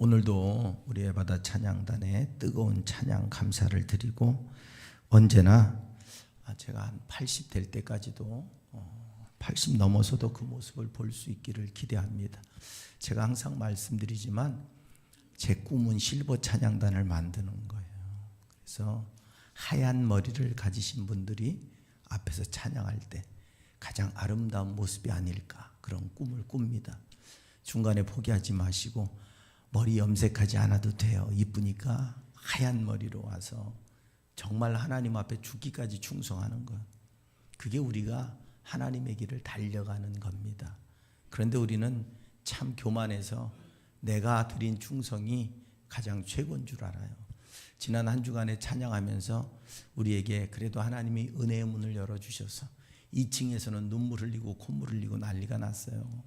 오늘도 우리 에바다 찬양단에 뜨거운 찬양 감사를 드리고, 언제나 제가 한 80 될 때까지도 80 넘어서도 그 모습을 볼 수 있기를 기대합니다. 제가 항상 말씀드리지만 제 꿈은 실버 찬양단을 만드는 거예요. 그래서 하얀 머리를 가지신 분들이 앞에서 찬양할 때 가장 아름다운 모습이 아닐까, 그런 꿈을 꿉니다. 중간에 포기하지 마시고 머리 염색하지 않아도 돼요. 이쁘니까 하얀 머리로 와서 정말 하나님 앞에 죽기까지 충성하는 것, 그게 우리가 하나님의 길을 달려가는 겁니다. 그런데 우리는 참 교만해서 내가 드린 충성이 가장 최고인 줄 알아요. 지난 한 주간에 찬양하면서 우리에게 그래도 하나님이 은혜의 문을 열어주셔서 2층에서는 눈물 흘리고 콧물 흘리고 난리가 났어요.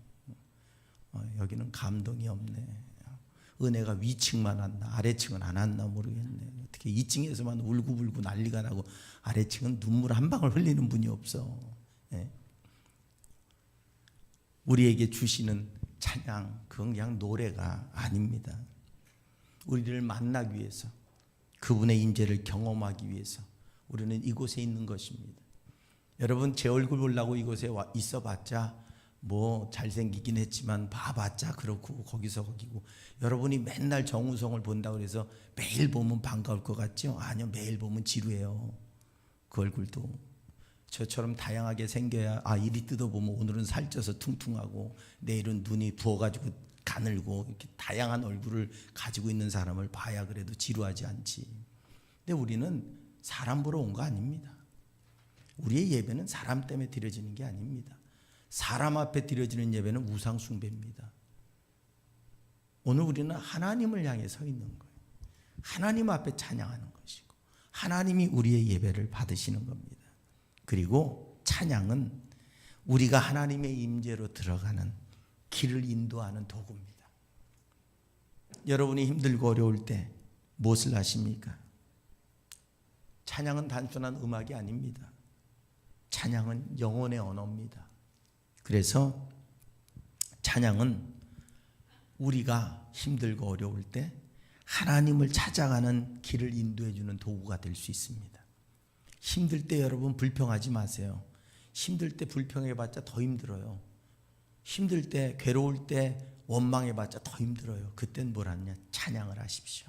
여기는 감동이 없네. 은혜가 위층만 왔나 아래층은 안 왔나 모르겠네. 어떻게 2층에서만 울고불고 난리가 나고 아래층은 눈물 한 방울 흘리는 분이 없어. 우리에게 주시는 찬양, 그건 그냥 노래가 아닙니다. 우리를 만나기 위해서, 그분의 임재를 경험하기 위해서 우리는 이곳에 있는 것입니다. 여러분, 제 얼굴 보려고 이곳에 있어봤자 뭐 잘생기긴 했지만 봐봤자 그렇고 거기서 거기고, 여러분이 맨날 정우성을 본다고 해서 매일 보면 반가울 것 같죠? 아니요, 매일 보면 지루해요. 그 얼굴도 저처럼 다양하게 생겨야, 이리 뜯어보면 오늘은 살쪄서 퉁퉁하고 내일은 눈이 부어가지고 가늘고, 이렇게 다양한 얼굴을 가지고 있는 사람을 봐야 그래도 지루하지 않지. 근데 우리는 사람 보러 온 거 아닙니다. 우리의 예배는 사람 때문에 드려지는 게 아닙니다. 사람 앞에 드려지는 예배는 우상 숭배입니다. 오늘 우리는 하나님을 향해 서 있는 거예요. 하나님 앞에 찬양하는 것이고, 하나님이 우리의 예배를 받으시는 겁니다. 그리고 찬양은 우리가 하나님의 임재로 들어가는 길을 인도하는 도구입니다. 여러분이 힘들고 어려울 때 무엇을 하십니까? 찬양은 단순한 음악이 아닙니다. 찬양은 영혼의 언어입니다. 그래서 찬양은 우리가 힘들고 어려울 때 하나님을 찾아가는 길을 인도해 주는 도구가 될 수 있습니다. 힘들 때 여러분 불평하지 마세요. 힘들 때 불평해봤자 더 힘들어요. 힘들 때, 괴로울 때 원망해봤자 더 힘들어요. 그땐 뭘 하느냐? 찬양을 하십시오.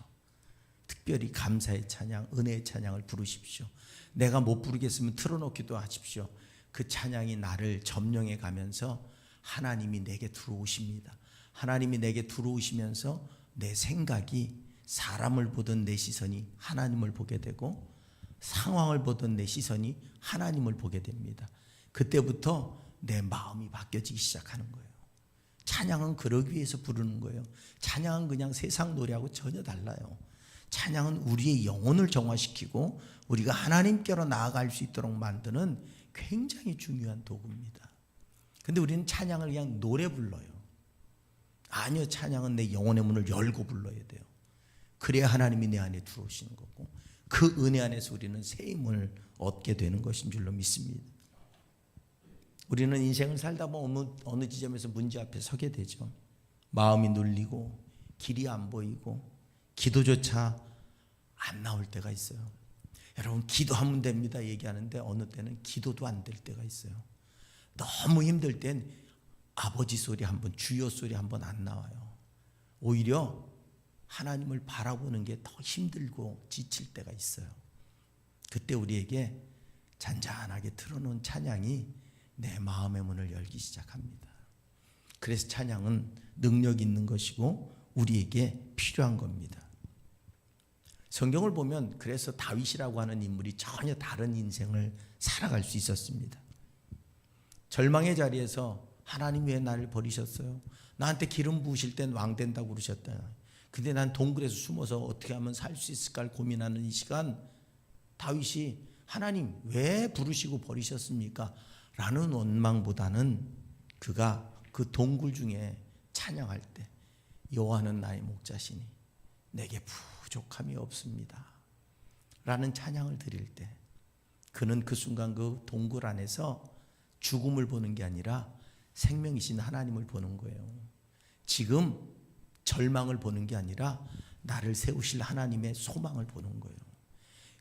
특별히 감사의 찬양, 은혜의 찬양을 부르십시오. 내가 못 부르겠으면 틀어놓기도 하십시오. 그 찬양이 나를 점령해 가면서 하나님이 내게 들어오십니다. 하나님이 내게 들어오시면서 내 생각이, 사람을 보던 내 시선이 하나님을 보게 되고, 상황을 보던 내 시선이 하나님을 보게 됩니다. 그때부터 내 마음이 바뀌어지기 시작하는 거예요. 찬양은 그러기 위해서 부르는 거예요. 찬양은 그냥 세상 노래하고 전혀 달라요. 찬양은 우리의 영혼을 정화시키고 우리가 하나님께로 나아갈 수 있도록 만드는 굉장히 중요한 도구입니다. 근데 우리는 찬양을 그냥 노래 불러요. 아니요, 찬양은 내 영혼의 문을 열고 불러야 돼요. 그래야 하나님이 내 안에 들어오시는 거고, 그 은혜 안에서 우리는 새 힘을 얻게 되는 것인 줄로 믿습니다. 우리는 인생을 살다 보면 어느 지점에서 문제 앞에 서게 되죠. 마음이 눌리고 길이 안 보이고 기도조차 안 나올 때가 있어요. 여러분, 기도하면 됩니다 얘기하는데 어느 때는 기도도 안 될 때가 있어요. 너무 힘들 땐 아버지 소리 한번, 주여 소리 한번 안 나와요. 오히려 하나님을 바라보는 게 더 힘들고 지칠 때가 있어요. 그때 우리에게 잔잔하게 틀어놓은 찬양이 내 마음의 문을 열기 시작합니다. 그래서 찬양은 능력 있는 것이고 우리에게 필요한 겁니다. 성경을 보면 그래서 다윗이라고 하는 인물이 전혀 다른 인생을 살아갈 수 있었습니다. 절망의 자리에서 하나님 왜 나를 버리셨어요? 나한테 기름 부으실 땐 왕 된다고 그러셨다. 근데 난 동굴에서 숨어서 어떻게 하면 살 수 있을까 고민하는 이 시간, 다윗이 하나님 왜 부르시고 버리셨습니까? 라는 원망보다는 그가 그 동굴 중에 찬양할 때, 여호와는 나의 목자시니 내게 부족함이 없습니다 라는 찬양을 드릴 때, 그는 그 순간 그 동굴 안에서 죽음을 보는 게 아니라 생명이신 하나님을 보는 거예요. 지금 절망을 보는 게 아니라 나를 세우실 하나님의 소망을 보는 거예요.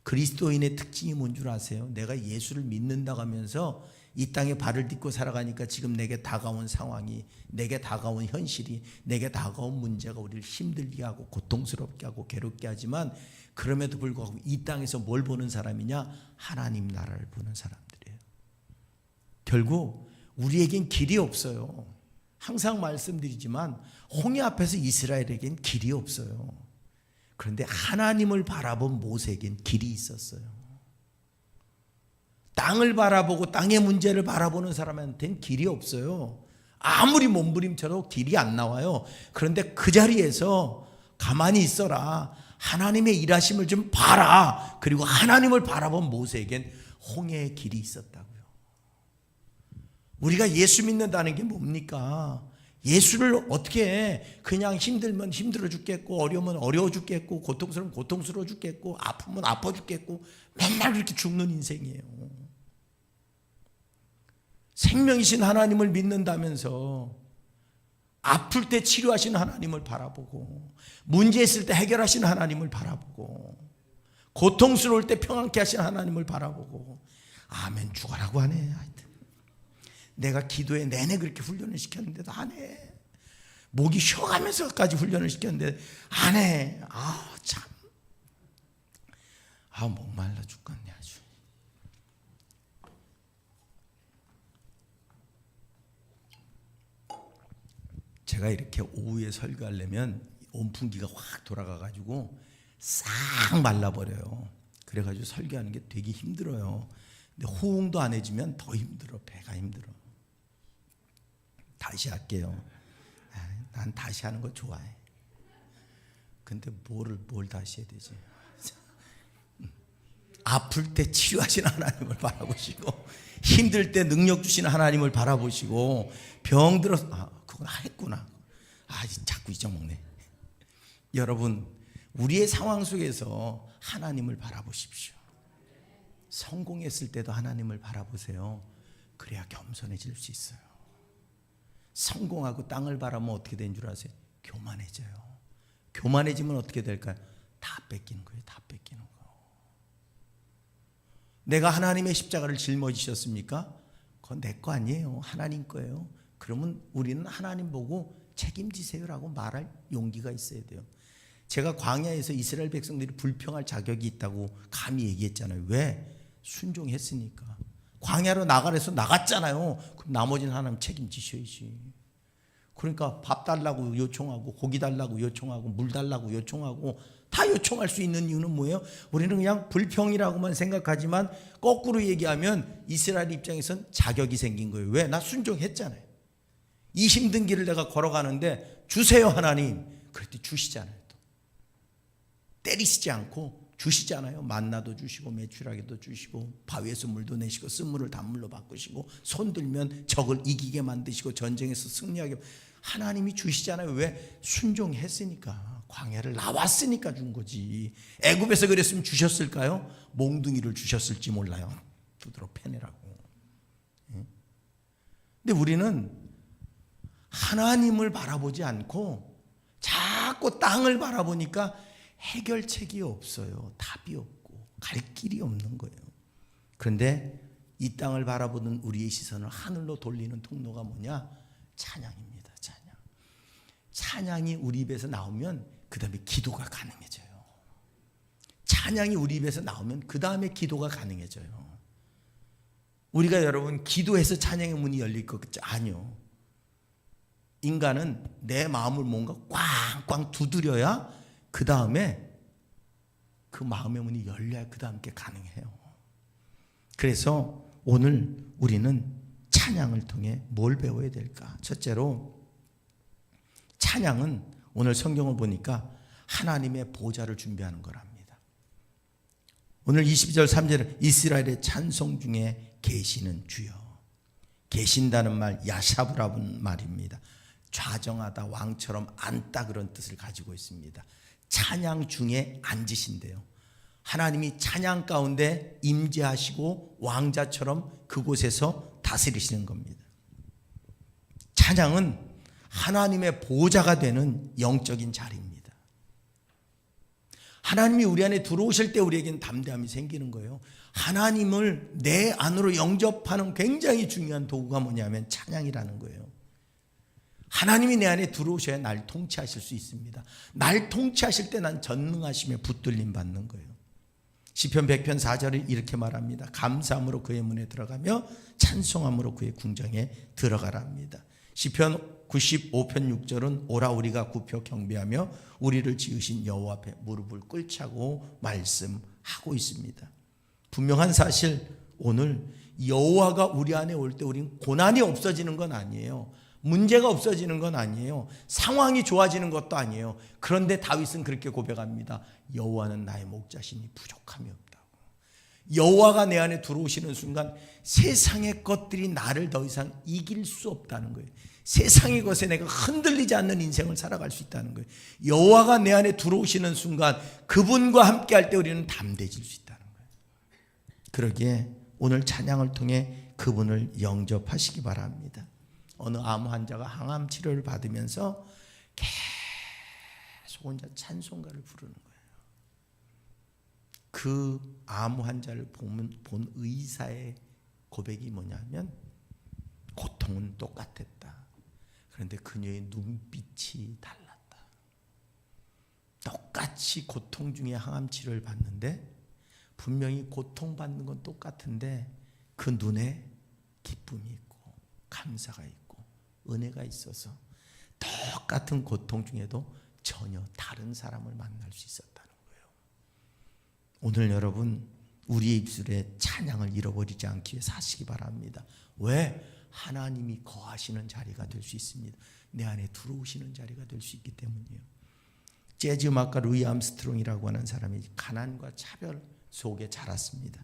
그리스도인의 특징이 뭔 줄 아세요? 내가 예수를 믿는다고 하면서 이 땅에 발을 딛고 살아가니까 지금 내게 다가온 상황이, 내게 다가온 현실이, 내게 다가온 문제가 우리를 힘들게 하고 고통스럽게 하고 괴롭게 하지만, 그럼에도 불구하고 이 땅에서 뭘 보는 사람이냐? 하나님 나라를 보는 사람들이에요. 결국 우리에겐 길이 없어요. 항상 말씀드리지만 홍해 앞에서 이스라엘에겐 길이 없어요. 그런데 하나님을 바라본 모세에겐 길이 있었어요. 땅을 바라보고 땅의 문제를 바라보는 사람한테는 길이 없어요. 아무리 몸부림쳐도 길이 안 나와요. 그런데 그 자리에서 가만히 있어라, 하나님의 일하심을 좀 봐라. 그리고 하나님을 바라본 모세에겐 홍해의 길이 있었다고요. 우리가 예수 믿는다는 게 뭡니까? 예수를 어떻게 그냥 힘들면 힘들어 죽겠고, 어려우면 어려워 죽겠고, 고통스러우면 고통스러워 죽겠고, 아프면 아파 죽겠고, 맨날 그렇게 죽는 인생이에요. 생명이신 하나님을 믿는다면서 아플 때 치료하시는 하나님을 바라보고, 문제 있을 때 해결하시는 하나님을 바라보고, 고통스러울 때 평안케 하시는 하나님을 바라보고, 아멘 죽어라고 하네. 하여튼 내가 기도에 내내 그렇게 훈련을 시켰는데도 안 해. 목이 쉬어가면서까지 훈련을 시켰는데 안 해. 참. 목말라 죽겠네 아주. 제가 이렇게 오후에 설교하려면 온풍기가 확 돌아가가지고 싹 말라버려요. 그래가지고 설교하는 게 되게 힘들어요. 근데 호응도 안 해주면 더 힘들어. 배가 힘들어. 다시 할게요. 난 다시 하는 거 좋아해. 근데 뭘 다시 해야 되지? 아플 때 치유하시는 하나님을 바라보시고, 힘들 때 능력 주시는 하나님을 바라보시고, 병 들어서 그건 했구나. 자꾸 잊어먹네. 여러분, 우리의 상황 속에서 하나님을 바라보십시오. 성공했을 때도 하나님을 바라보세요. 그래야 겸손해질 수 있어요. 성공하고 땅을 바라보면 어떻게 되는 줄 아세요? 교만해져요. 교만해지면 어떻게 될까요? 다 뺏기는 거예요. 다 뺏기는 거. 내가 하나님의 십자가를 짊어지셨습니까? 그건 내 거 아니에요. 하나님 거예요. 그러면 우리는 하나님 보고 책임지세요라고 말할 용기가 있어야 돼요. 제가 광야에서 이스라엘 백성들이 불평할 자격이 있다고 감히 얘기했잖아요. 왜? 순종했으니까. 광야로 나가래서 나갔잖아요. 그럼 나머지는 하나님 책임지셔야지. 그러니까 밥 달라고 요청하고, 고기 달라고 요청하고, 물 달라고 요청하고, 다 요청할 수 있는 이유는 뭐예요? 우리는 그냥 불평이라고만 생각하지만 거꾸로 얘기하면 이스라엘 입장에선 자격이 생긴 거예요. 왜? 나 순종했잖아요. 이 힘든 길을 내가 걸어가는데 주세요 하나님. 그랬더니 주시잖아요. 또 때리시지 않고 주시잖아요. 만나도 주시고 메추라기도 주시고 바위에서 물도 내시고 쓴물을 단물로 바꾸시고 손 들면 적을 이기게 만드시고 전쟁에서 승리하게 하나님이 주시잖아요. 왜? 순종했으니까. 광야를 나왔으니까 준 거지. 애굽에서 그랬으면 주셨을까요? 몽둥이를 주셨을지 몰라요. 두드러 패내라고. 근데 우리는 하나님을 바라보지 않고 자꾸 땅을 바라보니까 해결책이 없어요. 답이 없고 갈 길이 없는 거예요. 그런데 이 땅을 바라보는 우리의 시선을 하늘로 돌리는 통로가 뭐냐? 찬양입니다. 찬양. 찬양이 우리 입에서 나오면 그 다음에 기도가 가능해져요. 찬양이 우리 입에서 나오면 그 다음에 기도가 가능해져요. 우리가 여러분 기도해서 찬양의 문이 열릴 것 같죠? 아니요. 인간은 내 마음을 뭔가 꽝꽝 두드려야 그 다음에 그 마음의 문이 열려야 그 다음 게 가능해요. 그래서 오늘 우리는 찬양을 통해 뭘 배워야 될까? 첫째로 찬양은 오늘 성경을 보니까 하나님의 보좌를 준비하는 거랍니다. 오늘 22절 3절은 이스라엘의 찬송 중에 계시는 주여. 계신다는 말 야샤브라는 말입니다. 좌정하다, 왕처럼 앉다 그런 뜻을 가지고 있습니다. 찬양 중에 앉으신대요. 하나님이 찬양 가운데 임재하시고 왕자처럼 그곳에서 다스리시는 겁니다. 찬양은 하나님의 보호자가 되는 영적인 자리입니다. 하나님이 우리 안에 들어오실 때 우리에게는 담대함이 생기는 거예요. 하나님을 내 안으로 영접하는 굉장히 중요한 도구가 뭐냐면 찬양이라는 거예요. 하나님이 내 안에 들어오셔야 날 통치하실 수 있습니다. 날 통치하실 때 난 전능하심에 붙들림 받는 거예요. 시편 100편 4절을 이렇게 말합니다. 감사함으로 그의 문에 들어가며 찬송함으로 그의 궁정에 들어가라 합니다. 시편 95편 6절은 오라 우리가 굽혀 경배하며 우리를 지으신 여호와 앞에 무릎을 꿇자고 말씀하고 있습니다. 분명한 사실, 오늘 여호와가 우리 안에 올 때 우리는 고난이 없어지는 건 아니에요. 문제가 없어지는 건 아니에요. 상황이 좋아지는 것도 아니에요. 그런데 다윗은 그렇게 고백합니다. 여호와는 나의 목자시니 부족함이 없다고. 여호와가 내 안에 들어오시는 순간 세상의 것들이 나를 더 이상 이길 수 없다는 거예요. 세상의 것에 내가 흔들리지 않는 인생을 살아갈 수 있다는 거예요. 여호와가 내 안에 들어오시는 순간 그분과 함께 할 때 우리는 담대해질 수 있다는 거예요. 그러기에 오늘 찬양을 통해 그분을 영접하시기 바랍니다. 어느 암 환자가 항암 치료를 받으면서 계속 혼자 찬송가를 부르는 거예요. 그 암 환자를 본 의사의 고백이 뭐냐면 고통은 똑같았다. 그런데 그녀의 눈빛이 달랐다. 똑같이 고통 중에 항암 치료를 받는데 분명히 고통받는 건 똑같은데 그 눈에 기쁨이 있고 감사가 있고 은혜가 있어서 똑같은 고통 중에도 전혀 다른 사람을 만날 수 있었다는 거예요. 오늘 여러분 우리의 입술에 찬양을 잃어버리지 않기 위해 사시기 바랍니다. 왜? 하나님이 거하시는 자리가 될 수 있습니다. 내 안에 들어오시는 자리가 될 수 있기 때문이에요. 재즈 음악가 루이 암스트롱이라고 하는 사람이 가난과 차별 속에 자랐습니다.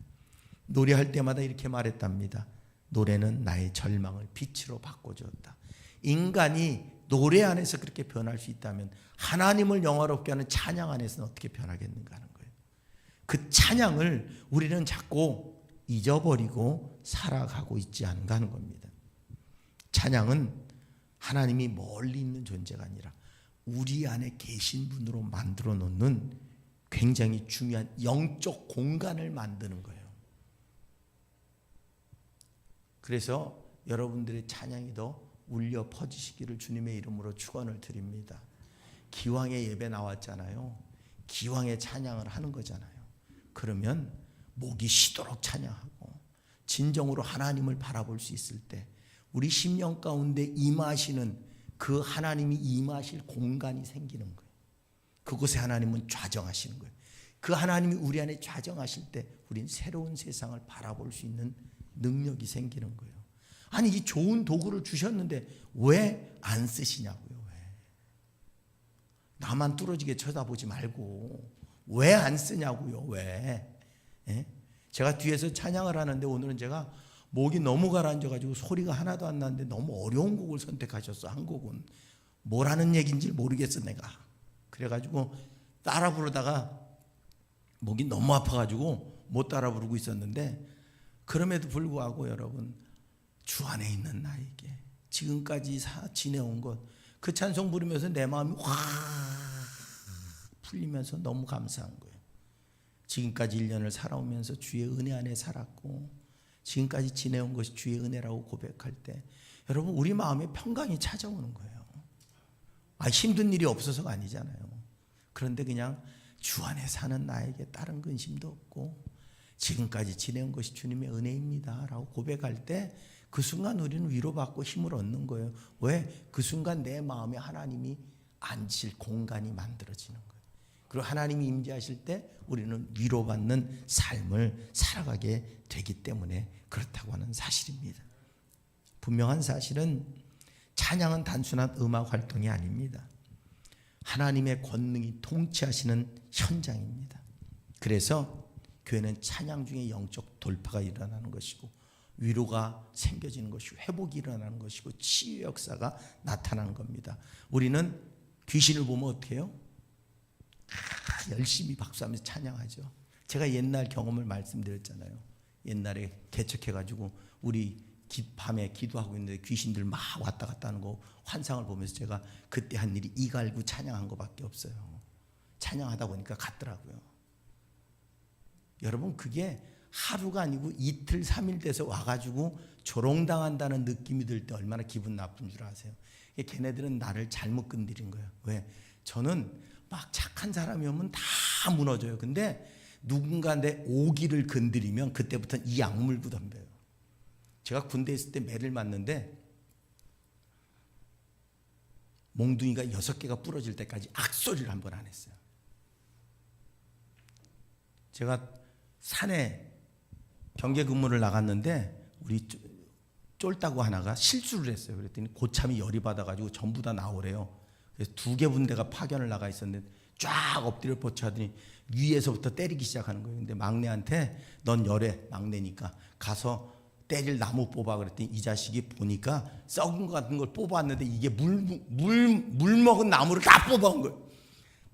노래할 때마다 이렇게 말했답니다. 노래는 나의 절망을 빛으로 바꿔주었다. 인간이 노래 안에서 그렇게 변할 수 있다면 하나님을 영화롭게 하는 찬양 안에서는 어떻게 변하겠는가 하는 거예요. 그 찬양을 우리는 자꾸 잊어버리고 살아가고 있지 않은가 하는 겁니다. 찬양은 하나님이 멀리 있는 존재가 아니라 우리 안에 계신 분으로 만들어 놓는 굉장히 중요한 영적 공간을 만드는 거예요. 그래서 여러분들의 찬양이 더 울려 퍼지시기를 주님의 이름으로 축원을 드립니다. 기왕에 예배 나왔잖아요. 기왕에 찬양을 하는 거잖아요. 그러면 목이 쉬도록 찬양하고 진정으로 하나님을 바라볼 수 있을 때 우리 심령 가운데 임하시는 그 하나님이 임하실 공간이 생기는 거예요. 그곳에 하나님은 좌정하시는 거예요. 그 하나님이 우리 안에 좌정하실 때 우린 새로운 세상을 바라볼 수 있는 능력이 생기는 거예요. 아니 이 좋은 도구를 주셨는데 왜 안 쓰시냐고요. 왜? 나만 뚫어지게 쳐다보지 말고 왜 안 쓰냐고요. 왜? 예? 제가 뒤에서 찬양을 하는데 오늘은 제가 목이 너무 가라앉아가지고 소리가 하나도 안 나는데 너무 어려운 곡을 선택하셨어. 한 곡은 뭐라는 얘기인지 모르겠어 내가. 그래가지고 따라 부르다가 목이 너무 아파가지고 못 따라 부르고 있었는데 그럼에도 불구하고 여러분 주 안에 있는 나에게 지금까지 지내온 것 그 찬송 부르면서 내 마음이 확 풀리면서 너무 감사한 거예요. 지금까지 1년을 살아오면서 주의 은혜 안에 살았고 지금까지 지내온 것이 주의 은혜라고 고백할 때 여러분 우리 마음에 평강이 찾아오는 거예요. 힘든 일이 없어서가 아니잖아요. 그런데 그냥 주 안에 사는 나에게 다른 근심도 없고 지금까지 지내온 것이 주님의 은혜입니다 라고 고백할 때 그 순간 우리는 위로받고 힘을 얻는 거예요. 왜? 그 순간 내 마음에 하나님이 앉힐 공간이 만들어지는 거예요. 그리고 하나님이 임재하실 때 우리는 위로받는 삶을 살아가게 되기 때문에 그렇다고 하는 사실입니다. 분명한 사실은 찬양은 단순한 음악 활동이 아닙니다. 하나님의 권능이 통치하시는 현장입니다. 그래서 교회는 찬양 중에 영적 돌파가 일어나는 것이고 위로가 생겨지는 것이고 회복이 일어나는 것이고 치유 역사가 나타나는 겁니다. 우리는 귀신을 보면 어떻게 해요? 열심히 박수하면서 찬양하죠. 제가 옛날 경험을 말씀드렸잖아요. 옛날에 개척해가지고 우리 밤에 기도하고 있는데 귀신들 막 왔다 갔다 하는 거 환상을 보면서 제가 그때 한 일이 이갈고 찬양한 것밖에 없어요. 찬양하다 보니까 갔더라고요. 여러분, 그게 하루가 아니고 이틀 3일 돼서 와가지고 조롱당한다는 느낌이 들 때 얼마나 기분 나쁜 줄 아세요? 걔네들은 나를 잘못 건드린 거예요. 왜? 저는 막 착한 사람이 오면 다 무너져요. 근데 누군가 내 오기를 건드리면 그때부터는 이 악물고 덤벼요. 제가 군대에 있을 때 매를 맞는데 몽둥이가 6개가 부러질 때까지 악소리를 한 번 안 했어요. 제가 산에 경계 근무를 나갔는데 우리 쫄따구 하나가 실수를 했어요. 그랬더니 고참이 열이 받아가지고 전부 다 나오래요. 그래서 2개 분대가 파견을 나가 있었는데 쫙 엎드려 뻗쳐하더니 위에서부터 때리기 시작하는 거예요. 근데 막내한테 넌 열해, 막내니까 가서 때릴 나무 뽑아 그랬더니 이 자식이 보니까 썩은 것 같은 걸 뽑았는데 이게 물 먹은 나무를 다 뽑아온 거예요.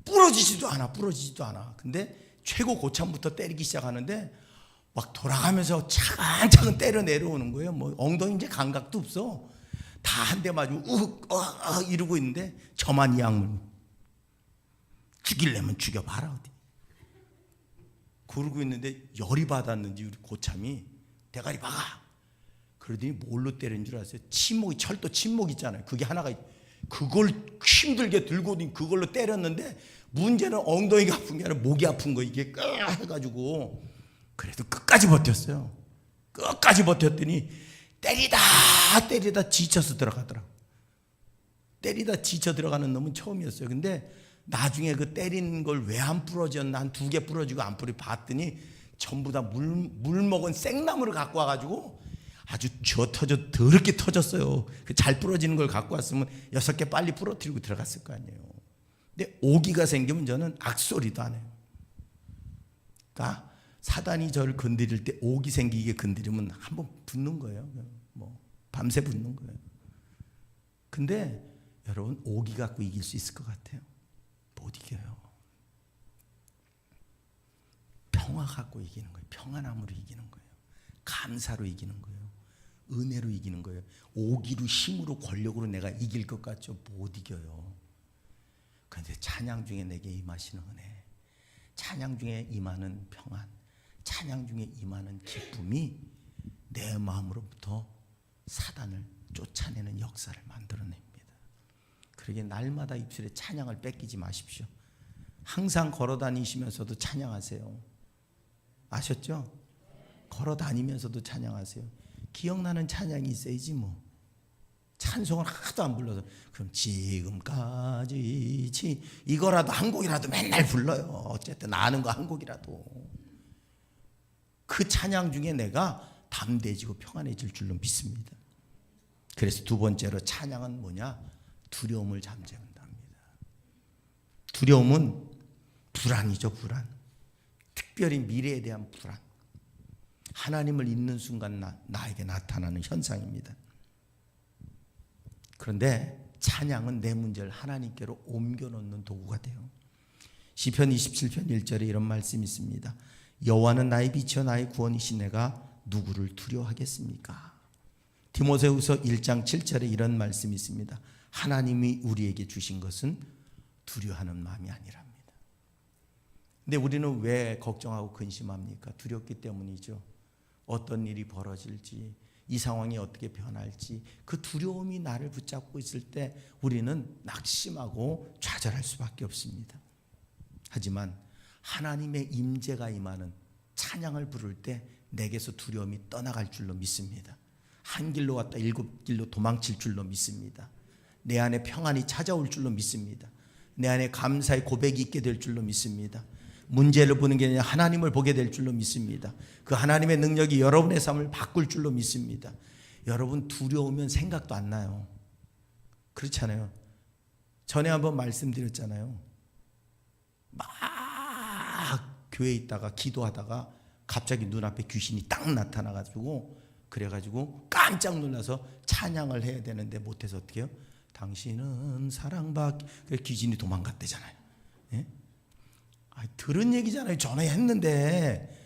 부러지지도 않아. 근데 최고 고참부터 때리기 시작하는데 막 돌아가면서 차근차근 때려 내려오는 거예요. 뭐 엉덩이 이제 감각도 없어. 다 한 대 맞으고 이러고 있는데 저만 이 악물. 죽이려면 죽여봐라 어디. 그러고 있는데 열이 받았는지 우리 고참이 대가리 박아. 그러더니 뭘로 때린 줄 아세요? 침목이, 철도 침목 있잖아요. 그게 하나가 그걸 힘들게 들고 그걸로 때렸는데 문제는 엉덩이가 아픈 게 아니라 목이 아픈 거. 이게 해가지고 그래도 끝까지 버텼어요. 끝까지 버텼더니 때리다 지쳐서 들어가더라고. 때리다 지쳐 들어가는 놈은 처음이었어요. 근데 나중에 그 때린 걸 왜 안 부러졌나, 한 2개 부러지고 안 부러지 봤더니 전부 다 물 먹은 생나무를 갖고 와가지고 아주 터져 더럽게 터졌어요. 그 잘 부러지는 걸 갖고 왔으면 6개 빨리 부러뜨리고 들어갔을 거 아니에요. 근데 오기가 생기면 저는 악소리도 안 해요. 그러니까 사단이 저를 건드릴 때 오기 생기게 건드리면 한번 붙는 거예요. 뭐 밤새 붙는 거예요. 근데 여러분, 오기 갖고 이길 수 있을 것 같아요? 못 이겨요. 평화 갖고 이기는 거예요. 평안함으로 이기는 거예요. 감사로 이기는 거예요. 은혜로 이기는 거예요. 오기로, 힘으로, 권력으로 내가 이길 것 같죠? 못 이겨요. 그런데 찬양 중에 내게 임하시는 은혜, 찬양 중에 임하는 평안, 찬양 중에 임하는 기쁨이 내 마음으로부터 사단을 쫓아내는 역사를 만들어냅니다. 그러게 날마다 입술에 찬양을 뺏기지 마십시오. 항상 걸어 다니시면서도 찬양하세요. 아셨죠? 걸어 다니면서도 찬양하세요. 기억나는 찬양이 있어야지 뭐. 찬송을 하도 안 불러서 그럼 지금까지 이거라도 한 곡이라도 맨날 불러요. 어쨌든 아는 거 한 곡이라도. 그 찬양 중에 내가 담대해지고 평안해질 줄로 믿습니다. 그래서 2번째로 찬양은 뭐냐? 두려움을 잠재운답니다. 두려움은 불안이죠. 불안. 특별히 미래에 대한 불안. 하나님을 잊는 순간 나에게 나타나는 현상입니다. 그런데 찬양은 내 문제를 하나님께로 옮겨놓는 도구가 돼요. 시편 27편 1절에 이런 말씀이 있습니다. 여호와는 나의 빛이요 나의 구원이신 내가 누구를 두려워하겠습니까? 디모데후서 1장 7절에 이런 말씀이 있습니다. 하나님이 우리에게 주신 것은 두려워하는 마음이 아니랍니다. 근데 우리는 왜 걱정하고 근심합니까? 두렵기 때문이죠. 어떤 일이 벌어질지, 이 상황이 어떻게 변할지, 그 두려움이 나를 붙잡고 있을 때 우리는 낙심하고 좌절할 수밖에 없습니다. 하지만 하나님의 임재가 임하는 찬양을 부를 때 내게서 두려움이 떠나갈 줄로 믿습니다. 한 길로 왔다 7길로 도망칠 줄로 믿습니다. 내 안에 평안이 찾아올 줄로 믿습니다. 내 안에 감사의 고백이 있게 될 줄로 믿습니다. 문제를 보는 게 아니라 하나님을 보게 될 줄로 믿습니다. 그 하나님의 능력이 여러분의 삶을 바꿀 줄로 믿습니다. 여러분, 두려우면 생각도 안 나요. 그렇잖아요. 전에 한번 말씀드렸잖아요. 막 교회에 있다가 기도하다가 갑자기 눈앞에 귀신이 딱 나타나가지고 그래가지고 깜짝 놀라서 찬양을 해야 되는데 못해서 어떻게 해요? 당신은 사랑받기. 귀신이 도망갔대잖아요. 예? 들은 얘기잖아요. 전화했는데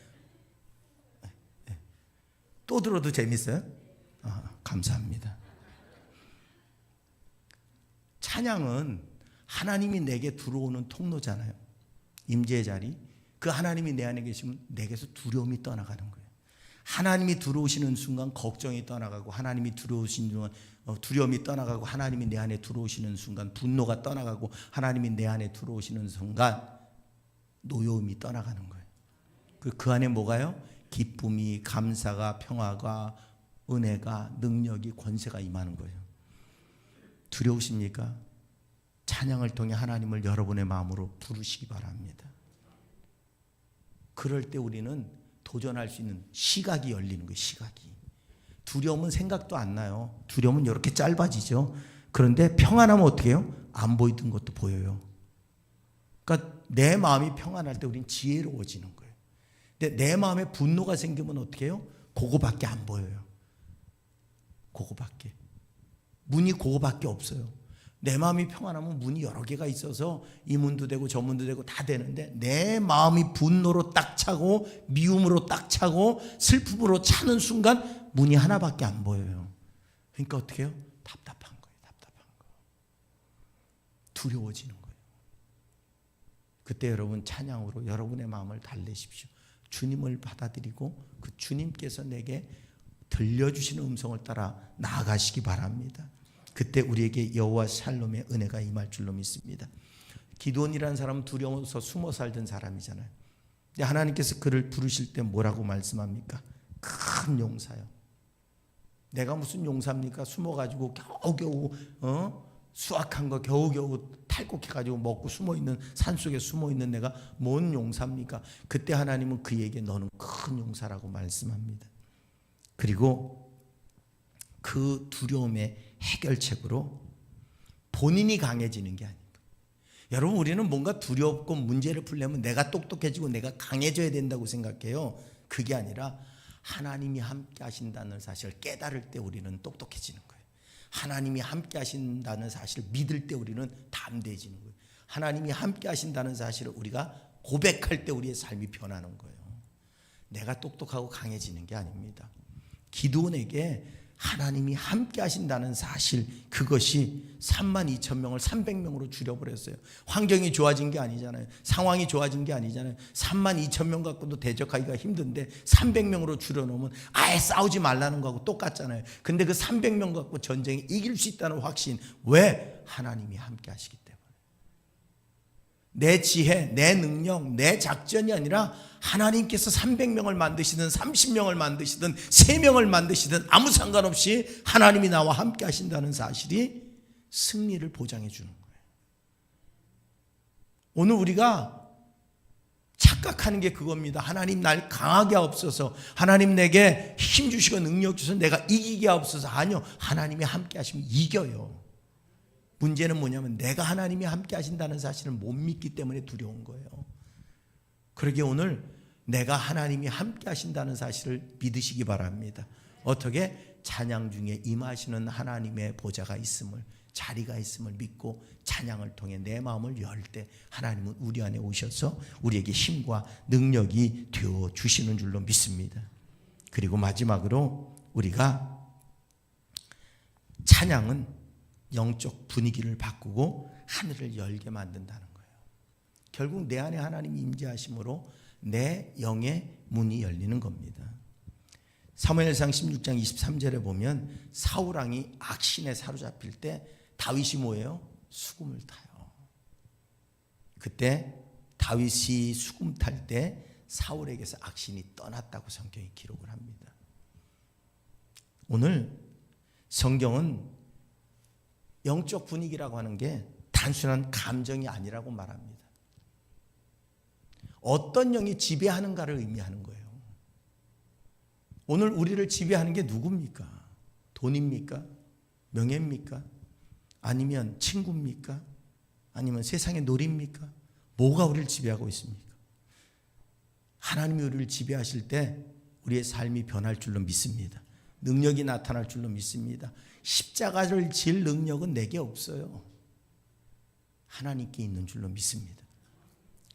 또 들어도 재밌어요? 감사합니다. 찬양은 하나님이 내게 들어오는 통로잖아요. 임재의 자리. 그 하나님이 내 안에 계시면 내게서 두려움이 떠나가는 거예요. 하나님이 들어오시는 순간 걱정이 떠나가고, 하나님이 들어오시는 순간 두려움이 떠나가고, 하나님이 내 안에 들어오시는 순간 분노가 떠나가고, 하나님이 내 안에 들어오시는 순간 노여움이 떠나가는 거예요. 그 안에 뭐가요? 기쁨이, 감사가, 평화가, 은혜가, 능력이, 권세가 임하는 거예요. 두려우십니까? 찬양을 통해 하나님을 여러분의 마음으로 부르시기 바랍니다. 그럴 때 우리는 도전할 수 있는 시각이 열리는 거예요. 시각이. 두려움은 생각도 안 나요. 두려움은 이렇게 짧아지죠. 그런데 평안하면 어떻게 해요? 안 보이던 것도 보여요. 그러니까 내 마음이 평안할 때 우리는 지혜로워지는 거예요. 근데 내 마음에 분노가 생기면 어떻게 해요? 그거밖에 안 보여요. 그거밖에. 문이 그거밖에 없어요. 내 마음이 평안하면 문이 여러 개가 있어서 이 문도 되고 저 문도 되고 다 되는데, 내 마음이 분노로 딱 차고 미움으로 딱 차고 슬픔으로 차는 순간 문이 하나밖에 안 보여요. 그러니까 어떻게 해요? 답답한 거예요. 답답한 거. 두려워지는 거예요. 그때 여러분 찬양으로 여러분의 마음을 달래십시오. 주님을 받아들이고 그 주님께서 내게 들려주시는 음성을 따라 나아가시기 바랍니다. 그때 우리에게 여호와 샬롬의 은혜가 임할 줄로 믿습니다. 기드온이라는 사람은 두려워서 숨어 살던 사람이잖아요. 근데 하나님께서 그를 부르실 때 뭐라고 말씀합니까? 큰 용사요. 내가 무슨 용사입니까? 숨어가지고 겨우겨우 수확한 거 겨우겨우 탈곡해가지고 먹고 숨어있는, 산속에 숨어있는 내가 뭔 용사입니까? 그때 하나님은 그에게 너는 큰 용사라고 말씀합니다. 그리고 그 두려움의 해결책으로 본인이 강해지는 게 아닙니다. 여러분, 우리는 뭔가 두렵고 문제를 풀려면 내가 똑똑해지고 내가 강해져야 된다고 생각해요. 그게 아니라 하나님이 함께 하신다는 사실을 깨달을 때 우리는 똑똑해지는 거예요. 하나님이 함께 하신다는 사실을 믿을 때 우리는 담대해지는 거예요. 하나님이 함께 하신다는 사실을 우리가 고백할 때 우리의 삶이 변하는 거예요. 내가 똑똑하고 강해지는 게 아닙니다. 기드온에게 하나님이 함께 하신다는 사실, 그것이 32,000명을 300명으로 줄여버렸어요. 환경이 좋아진 게 아니잖아요. 상황이 좋아진 게 아니잖아요. 32,000명 갖고도 대적하기가 힘든데 300명으로 줄여놓으면 아예 싸우지 말라는 거하고 똑같잖아요. 근데 그 300명 갖고 전쟁에 이길 수 있다는 확신. 왜? 하나님이 함께 하시기 때문에. 내 지혜, 내 능력, 내 작전이 아니라 하나님께서 300명을 만드시든 30명을 만드시든 3명을 만드시든 아무 상관없이 하나님이 나와 함께 하신다는 사실이 승리를 보장해 주는 거예요. 오늘 우리가 착각하는 게 그겁니다. 하나님 날 강하게 하옵소서, 하나님 내게 힘 주시고 능력 주셔서 내가 이기게 하옵소서. 아니요, 하나님이 함께 하시면 이겨요. 문제는 뭐냐면 내가 하나님이 함께 하신다는 사실을 못 믿기 때문에 두려운 거예요. 그러기에 오늘 내가 하나님이 함께 하신다는 사실을 믿으시기 바랍니다. 어떻게? 찬양 중에 임하시는 하나님의 보좌가 있음을, 자리가 있음을 믿고 찬양을 통해 내 마음을 열 때 하나님은 우리 안에 오셔서 우리에게 힘과 능력이 되어 주시는 줄로 믿습니다. 그리고 마지막으로 우리가 찬양은 영적 분위기를 바꾸고 하늘을 열게 만든다는 거예요. 결국 내 안에 하나님이 임재하심으로 내 영의 문이 열리는 겁니다. 사무엘상 16장 23절에 보면 사울 왕이 악신에 사로잡힐 때 다윗이 뭐예요? 수금을 타요. 그때 다윗이 수금 탈 때 사울에게서 악신이 떠났다고 성경이 기록을 합니다. 오늘 성경은 영적 분위기라고 하는 게 단순한 감정이 아니라고 말합니다. 어떤 영이 지배하는가를 의미하는 거예요. 오늘 우리를 지배하는 게 누굽니까? 돈입니까? 명예입니까? 아니면 친구입니까? 아니면 세상의 놀이입니까? 뭐가 우리를 지배하고 있습니까? 하나님이 우리를 지배하실 때 우리의 삶이 변할 줄로 믿습니다. 능력이 나타날 줄로 믿습니다. 십자가를 질 능력은 내게 없어요. 하나님께 있는 줄로 믿습니다.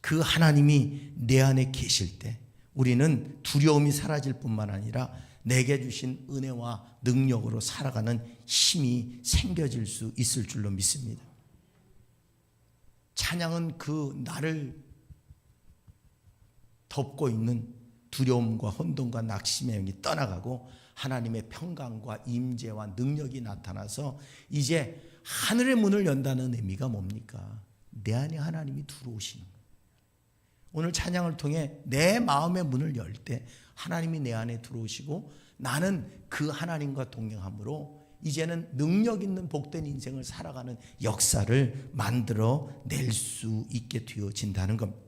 그 하나님이 내 안에 계실 때 우리는 두려움이 사라질 뿐만 아니라 내게 주신 은혜와 능력으로 살아가는 힘이 생겨질 수 있을 줄로 믿습니다. 찬양은 그 나를 덮고 있는 두려움과 혼돈과 낙심의 영이 떠나가고 하나님의 평강과 임재와 능력이 나타나서 이제 하늘의 문을 연다는 의미가 뭡니까? 내 안에 하나님이 들어오시는 거예요. 오늘 찬양을 통해 내 마음의 문을 열 때 하나님이 내 안에 들어오시고 나는 그 하나님과 동행함으로 이제는 능력 있는 복된 인생을 살아가는 역사를 만들어 낼 수 있게 되어진다는 겁니다.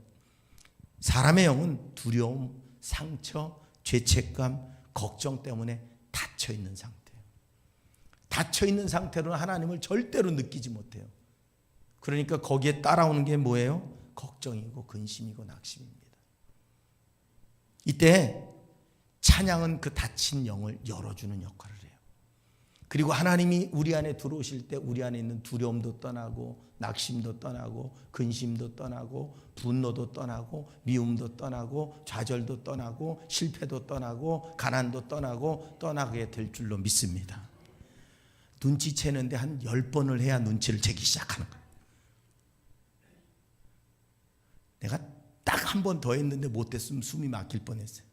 사람의 영은 두려움, 상처, 죄책감, 걱정 때문에 닫혀있는 상태예요. 닫혀있는 상태로는 하나님을 절대로 느끼지 못해요. 그러니까 거기에 따라오는 게 뭐예요? 걱정이고 근심이고 낙심입니다. 이때 찬양은 그 닫힌 영을 열어주는 역할을 해요. 그리고 하나님이 우리 안에 들어오실 때 우리 안에 있는 두려움도 떠나고 낙심도 떠나고 근심도 떠나고 분노도 떠나고 미움도 떠나고 좌절도 떠나고 실패도 떠나고 가난도 떠나고 떠나게 될 줄로 믿습니다. 눈치채는데 한 10번을 해야 눈치를 채기 시작하는 거예요. 내가 딱 한 번 더 했는데 못했으면 숨이 막힐 뻔했어요.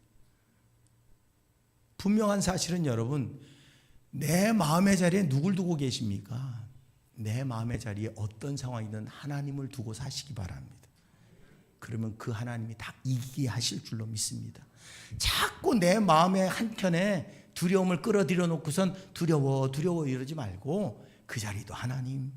분명한 사실은 여러분, 내 마음의 자리에 누굴 두고 계십니까? 내 마음의 자리에 어떤 상황이든 하나님을 두고 사시기 바랍니다. 그러면 그 하나님이 다 이기게 하실 줄로 믿습니다. 자꾸 내 마음의 한켠에 두려움을 끌어들여 놓고선 두려워 이러지 말고 그 자리도 하나님,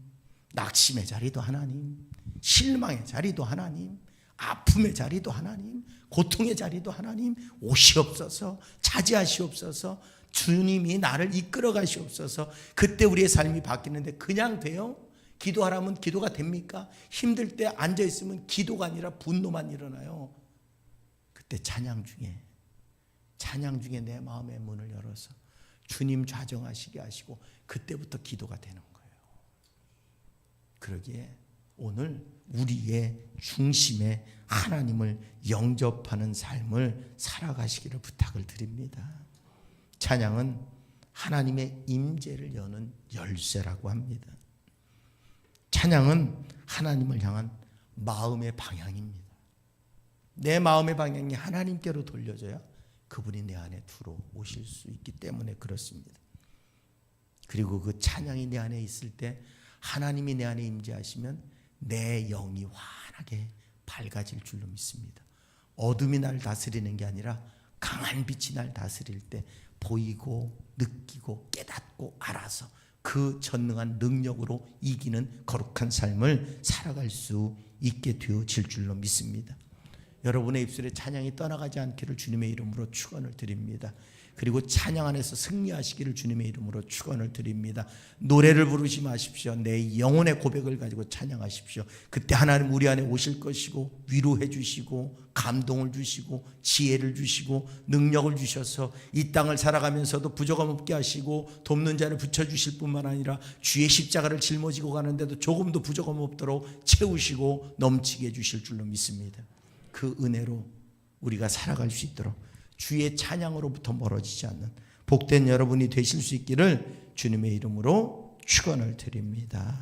낙심의 자리도 하나님, 실망의 자리도 하나님, 아픔의 자리도 하나님, 고통의 자리도 하나님, 오시옵소서, 차지하시옵소서, 주님이 나를 이끌어 가시옵소서. 그때 우리의 삶이 바뀌는데 그냥 돼요? 기도하라면 기도가 됩니까? 힘들 때 앉아있으면 기도가 아니라 분노만 일어나요. 그때 찬양 중에 내 마음의 문을 열어서 주님 좌정하시게 하시고 그때부터 기도가 되는 거예요. 그러기에 오늘 우리의 중심에 하나님을 영접하는 삶을 살아가시기를 부탁을 드립니다. 찬양은 하나님의 임재를 여는 열쇠라고 합니다. 찬양은 하나님을 향한 마음의 방향입니다. 내 마음의 방향이 하나님께로 돌려져야 그분이 내 안에 들어오실 수 있기 때문에 그렇습니다. 그리고 그 찬양이 내 안에 있을 때 하나님이 내 안에 임재하시면 내 영이 환하게 밝아질 줄로 믿습니다. 어둠이 날 다스리는 게 아니라 강한 빛이 날 다스릴 때 보이고 느끼고 깨닫고 알아서 그 전능한 능력으로 이기는 거룩한 삶을 살아갈 수 있게 되어질 줄로 믿습니다. 여러분의 입술에 찬양이 떠나가지 않기를 주님의 이름으로 축원을 드립니다. 그리고 찬양 안에서 승리하시기를 주님의 이름으로 축원을 드립니다. 노래를 부르지 마십시오. 내 영혼의 고백을 가지고 찬양하십시오. 그때 하나님 우리 안에 오실 것이고 위로해 주시고 감동을 주시고 지혜를 주시고 능력을 주셔서 이 땅을 살아가면서도 부족함 없게 하시고 돕는 자를 붙여주실 뿐만 아니라 주의 십자가를 짊어지고 가는데도 조금도 부족함 없도록 채우시고 넘치게 해주실 줄로 믿습니다. 그 은혜로 우리가 살아갈 수 있도록 주의 찬양으로부터 멀어지지 않는 복된 여러분이 되실 수 있기를 주님의 이름으로 축원을 드립니다.